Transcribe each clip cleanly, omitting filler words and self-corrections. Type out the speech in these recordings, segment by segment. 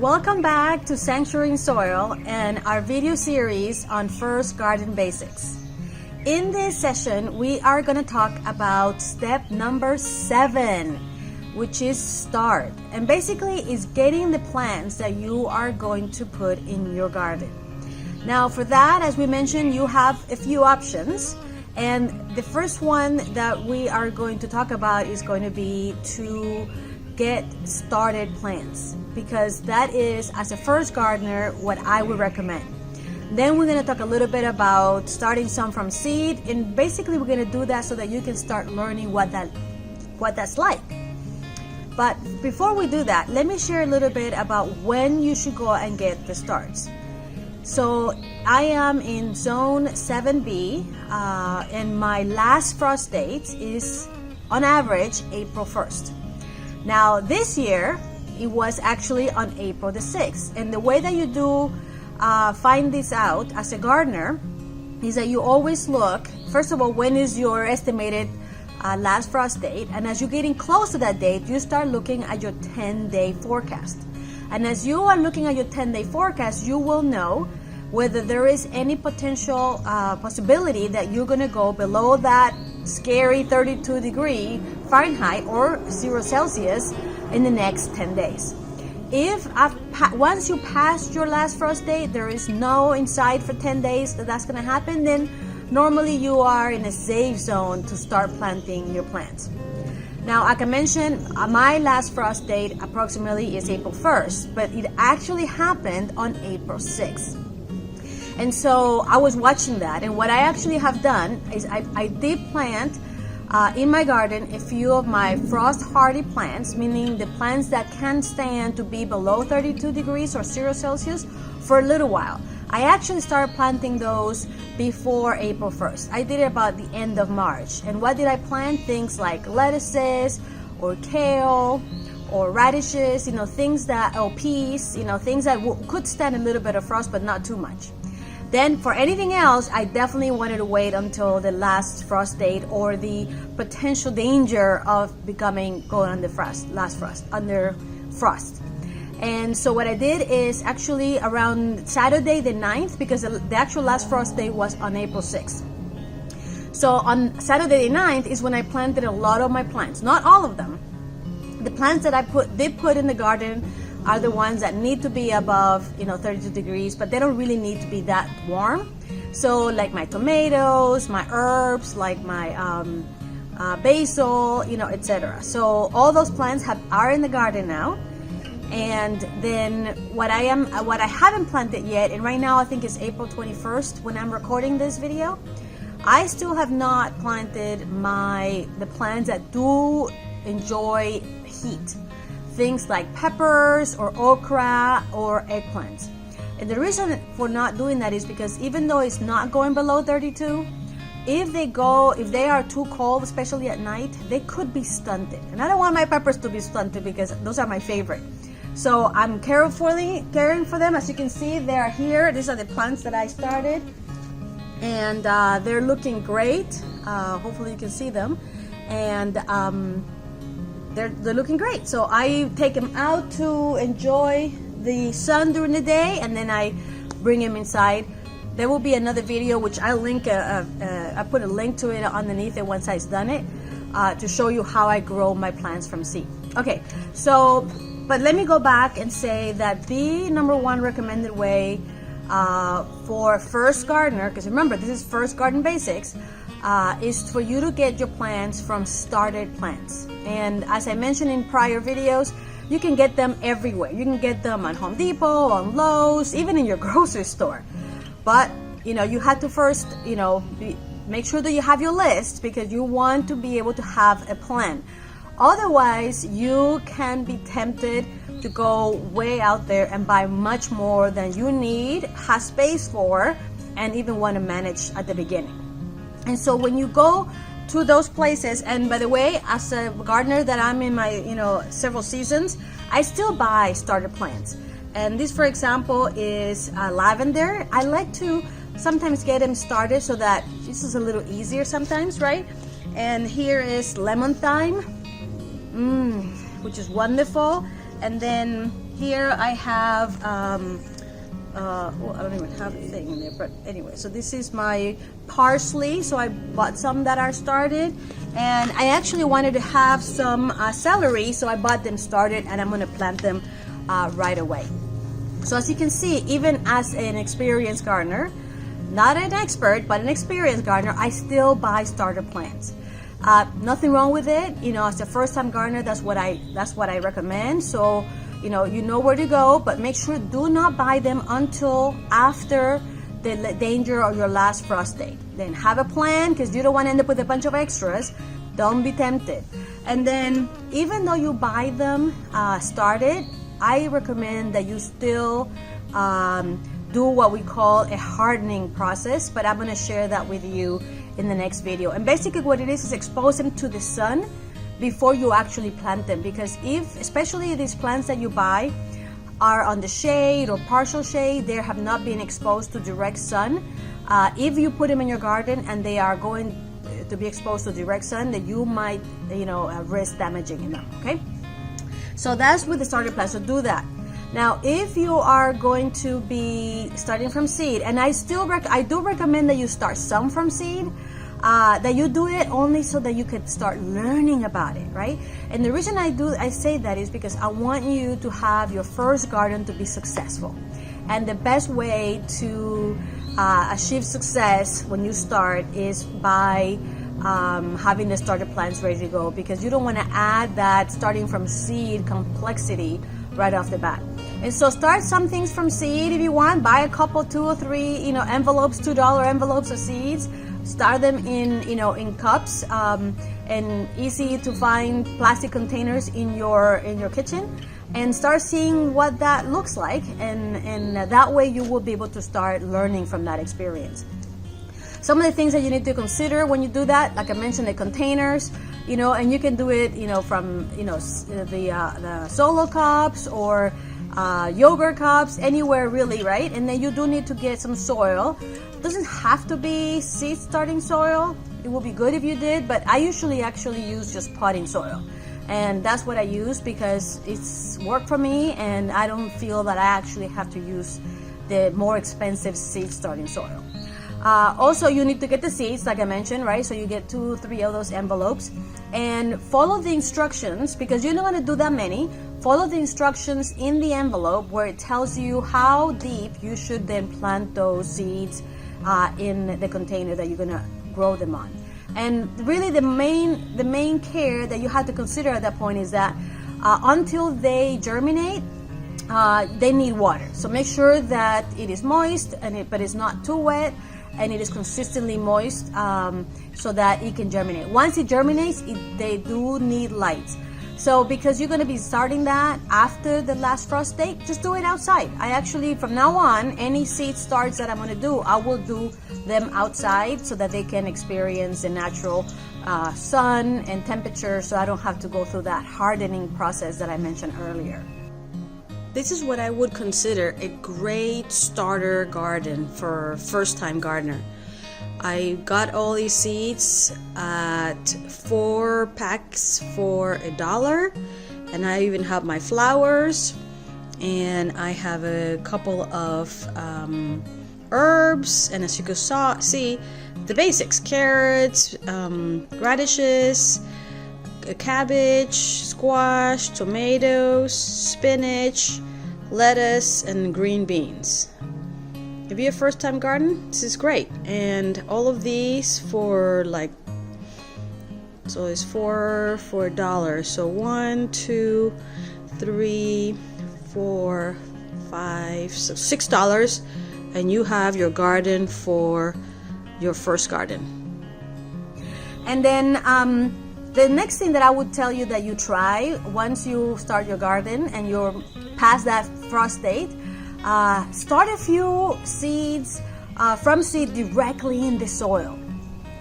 Welcome back to Sanctuary Soil and our video series on First Garden Basics. In this session, we are going to talk about step number 7, which is start. And basically is getting the plants that you are going to put in your garden. Now for that, as we mentioned, you have a few options. And the first one that we are going to talk about is going to be to get started plants, because that is, as a first gardener, what I would recommend. Then we're going to talk a little bit about starting some from seed, and basically we're going to do that so that you can start learning what that's like. But before we do that, let me share a little bit about when you should go and get the starts. So I am in zone 7B, and my last frost date is on average April 1st. Now this year it was actually on April the 6th, and the way that you do find this out as a gardener is that you always look, first of all, when is your estimated last frost date, and as you're getting close to that date, you start looking at your 10-day forecast. And as you are looking at your 10-day forecast, you will know whether there is any potential possibility that you're going to go below that scary 32-degree Fahrenheit or 0 Celsius in the next 10 days. If once you pass your last frost date, there is no insight for 10 days that's going to happen, then normally you are in a safe zone to start planting your plants. Now, like I mentioned, my last frost date approximately is April 1st, but it actually happened on April 6th. And so I was watching that, and what I actually have done is I did plant in my garden a few of my frost-hardy plants, meaning the plants that can stand to be below 32 degrees or 0 Celsius for a little while. I actually started planting those before April 1st. I did it about the end of March. And what did I plant? Things like lettuces or kale or radishes, things that, or peas, things that could stand a little bit of frost but not too much. Then for anything else, I definitely wanted to wait until the last frost date or the potential danger of going under frost. And so what I did is actually around Saturday the 9th, because the actual last frost day was on April 6th. So on Saturday the 9th is when I planted a lot of my plants, not all of them. The plants that I did put in the garden are the ones that need to be above 32 degrees, but they don't really need to be that warm. So like my tomatoes, my herbs, like my basil, etc. So all those plants are in the garden now. And then what I haven't planted yet, and right now I think it's April 21st when I'm recording this video, I still have not planted the plants that do enjoy heat. Things like peppers or okra or eggplants. And the reason for not doing that is because even though it's not going below 32, if they are too cold, especially at night, they could be stunted. And I don't want my peppers to be stunted because those are my favorite. So I'm carefully caring for them. As you can see, they are here. These are the plants that I started, and they're looking great. Hopefully you can see them. And they're looking great. So I take them out to enjoy the sun during the day, and then I bring them inside. There will be another video which I'll link. I put a link to it underneath it once I've done it to show you how I grow my plants from seed. Okay, so but let me go back and say that the number one recommended way for first gardener, because remember this is First Garden Basics, is for you to get your plants from started plants. And as I mentioned in prior videos, you can get them everywhere. You can get them on Home Depot, on Lowe's, even in your grocery store. But you have to first make sure that you have your list, because you want to be able to have a plan. Otherwise, you can be tempted to go way out there and buy much more than you need, have space for, and even want to manage at the beginning. And so when you go to those places, and by the way, as a gardener that I'm in my several seasons, I still buy starter plants. And this, for example, is lavender. I like to sometimes get them started so that this is a little easier sometimes, right? And here is lemon thyme, which is wonderful. And then here I have well, I don't even have a thing in there, but anyway, so this is my parsley. So I bought some that are started, and I actually wanted to have some celery, so I bought them started, and I'm going to plant them right away. So as you can see, even as an experienced gardener, not an expert, but an experienced gardener, I still buy starter plants. Nothing wrong with it. You know, as a first-time gardener, that's what I recommend. So you know where to go, but make sure do not buy them until after the danger of your last frost date. Then have a plan, because you don't want to end up with a bunch of extras. Don't be tempted. And then even though you buy them started, I recommend that you still do what we call a hardening process, but I'm going to share that with you in the next video. And basically what it is expose them to the sun before you actually plant them, because especially these plants that you buy are on the shade or partial shade, they have not been exposed to direct sun. If you put them in your garden and they are going to be exposed to direct sun, then you might risk damaging them. Okay, so that's with the starter plant, so do that. Now if you are going to be starting from seed, and I do recommend that you start some from seed, that you do it only so that you can start learning about it, right? And the reason I say that is because I want you to have your first garden to be successful. And the best way to achieve success when you start is by having the starter plants ready to go, because you don't want to add that starting from seed complexity right off the bat. And so start some things from seed if you want. Buy a couple, 2 or 3, envelopes, $2 envelopes of seeds. Start them in cups and easy to find plastic containers in your kitchen, and start seeing what that looks like, and that way you will be able to start learning from that experience. Some of the things that you need to consider when you do that, like I mentioned, the containers, and you can do it from the solo cups or yogurt cups, anywhere really, right? And then you do need to get some soil. Doesn't have to be seed starting soil. It will be good if you did, but I usually actually use just potting soil, and that's what I use because it's worked for me, and I don't feel that I actually have to use the more expensive seed starting soil. Also, you need to get the seeds, like I mentioned, right? So you get 2 or 3 of those envelopes, and follow the instructions, because you don't want to do that many. Follow the instructions in the envelope where it tells you how deep you should then plant those seeds in the container that you're gonna grow them on. And really the main care that you have to consider at that point is that until they germinate, they need water. So make sure that it is moist, but it's not too wet, and it is consistently moist, so that it can germinate. Once it germinates, they do need light. So because you're going to be starting that after the last frost date, just do it outside. I actually, from now on, any seed starts that I'm going to do, I will do them outside so that they can experience the natural sun and temperature, so I don't have to go through that hardening process that I mentioned earlier. This is what I would consider a great starter garden for first-time gardener. I got all these seeds at 4 packs for $1, and I even have my flowers, and I have a couple of herbs, and as you can see, the basics: carrots, radishes, cabbage, squash, tomatoes, spinach, lettuce, and green beans. If you're a first-time gardener, this is great. And all of these for so it's 4 for $1. So 1, 2, 3, 4, 5, so $6, and you have your garden for your first garden. And then the next thing that I would tell you that you try once you start your garden and you're past that frost date, start a few seeds from seed directly in the soil,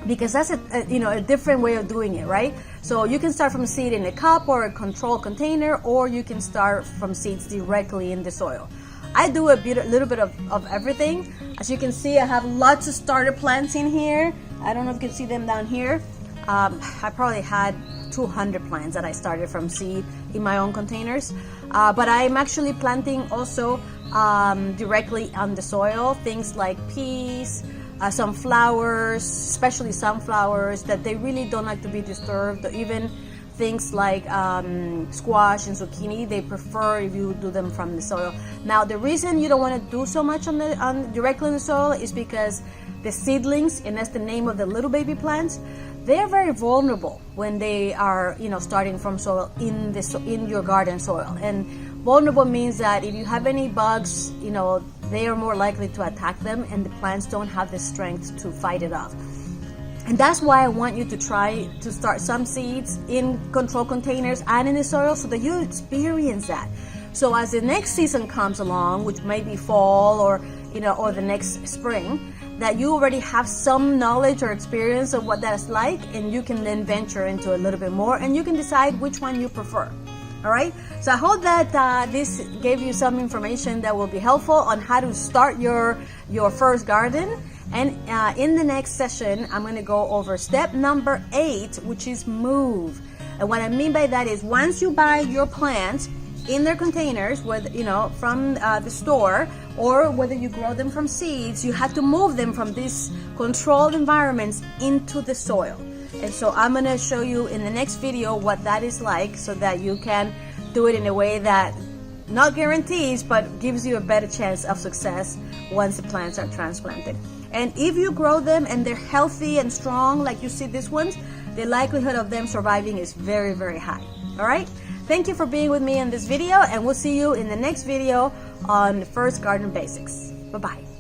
because that's a different way of doing it, right? So you can start from seed in a cup or a controlled container, or you can start from seeds directly in the soil. I do a little bit of everything. As you can see, I have lots of starter plants in here. I don't know if you can see them down here. I probably had 200 plants that I started from seed in my own containers. But I'm actually planting also directly on the soil, things like peas, some flowers, especially sunflowers that they really don't like to be disturbed. Even things like squash and zucchini, they prefer if you do them from the soil. Now, the reason you don't want to do so much directly in the soil is because the seedlings, and that's the name of the little baby plants, they're very vulnerable when they are, starting from soil in your garden soil. And vulnerable means that if you have any bugs, they are more likely to attack them, and the plants don't have the strength to fight it off. And that's why I want you to try to start some seeds in control containers and in the soil so that you experience that. So as the next season comes along, which may be fall or the next spring, that you already have some knowledge or experience of what that's like, and you can then venture into a little bit more, and you can decide which one you prefer. All right, so I hope that this gave you some information that will be helpful on how to start your first garden. And in the next session, I'm going to go over step number 8, which is move. And what I mean by that is once you buy your plants in their containers, whether from the store or whether you grow them from seeds, you have to move them from these controlled environments into the soil. And so I'm going to show you in the next video what that is like, so that you can do it in a way that not guarantees, but gives you a better chance of success once the plants are transplanted. And if you grow them and they're healthy and strong, like you see these ones, the likelihood of them surviving is very, very high. All right? Thank you for being with me in this video, and we'll see you in the next video on First Garden Basics. Bye-bye.